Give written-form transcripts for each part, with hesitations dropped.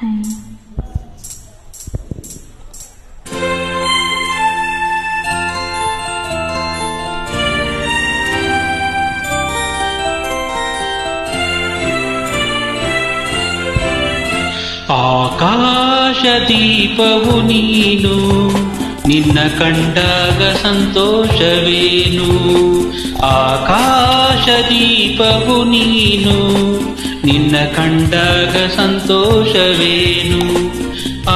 ಆಕಾಶದೀಪವು ನೀನು, ನಿನ್ನ ಕಂಡಾಗ ಸಂತೋಷವೇನು. ಆಕಾಶದೀಪವು ನೀನು, ನಿನ್ನ ಕಂಡಾಗ ಸಂತೋಷವೇನು. ಆ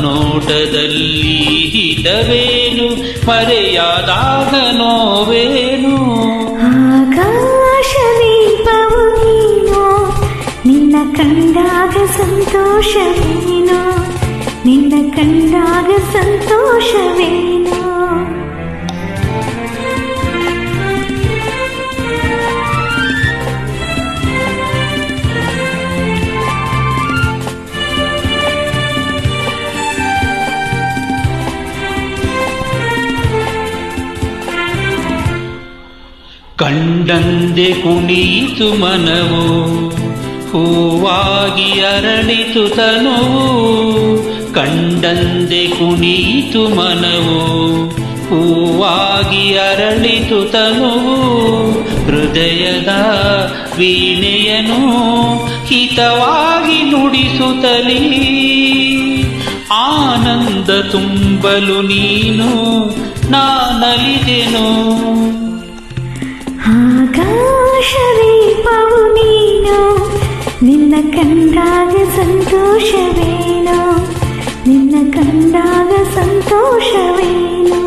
ನೋಟದಲ್ಲಿ ಹಿತವೇನು, ಮರೆಯಾದಾಗ ನೋವೇನು. ಆಕಾಶದೀಪವು ನೀನು, ನಿನ್ನ ಕಂಡಾಗ ಸಂತೋಷವೇನು, ನಿನ್ನ ಕಂಡಾಗ ಸಂತೋಷವೇನು. ಕಂಡಂದೆ ಕುಣಿಯಿತು ಮನವು, ಹೂವಾಗಿ ಅರಳಿತು ತನುವು. ಕಂಡಂದೆ ಕುಣಿಯಿತು ಮನವು, ಹೂವಾಗಿ ಅರಳಿತು ತನುವು. ಹೃದಯದ ವೀಣೆಯನು ಹಿತವಾಗಿ ನುಡಿಸುತ್ತಲೀ, ಆನಂದ ತುಂಬಲು ನೀನು ನಾನಲಿದೆನು. ಆಕಾಶದೀಪವು ನೀನು, ನಿನ್ನ ಕಂಡಾಗ ಸಂತೋಷವೇನು, ನಿನ್ನ ಕಂಡಾಗ ಸಂತೋಷವೇನು.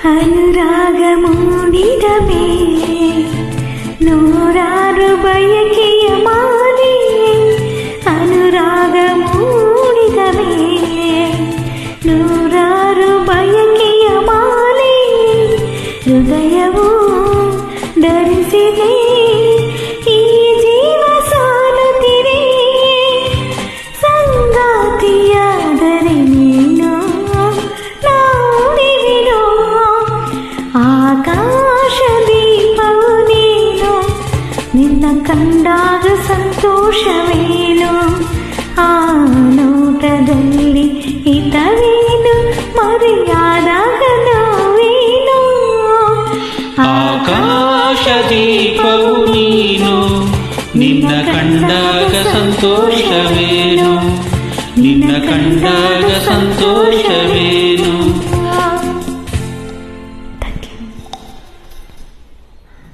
ಅನುರಾಗ ಮೂಡಿದ ಮೇಲೆ ನೂರಾರು ಬಯಕೆಯ ಮಾಲೆ. ಅನುರಾಗ ಮೂಡಿದ ಮೇಲೆ ನೂರಾರು ಬಯಕೆಯ ಮಾಲೆ. ಹೃದಯವು ಧರಿಸಿದೆ ಈ ಜೀವ ಸಾಲುತ್ತಿರೆ. ಸಂಗಾತಿಯಾದರೆ ನೀನು ನಾಡಿವಿನೋ. ಆಕಾಶದೀಪವು ನೀನು, ನಿನ್ನ ಕಂಡಾಗ ಸಂತೋಷವೇನು. ಆ ನೋಟದಲ್ಲಿ ಹಿತವೇನು, ಮರೆಯಾದಾಗ ನೋವೇನು. ಆಕಾಶದೀಪವು ನೀನು, ನಿನ್ನ ಕಂಡಾಗ ಸಂತೋಷವೇನು, ನಿನ್ನ ಕಂಡಾಗ ಸಂತೋಷ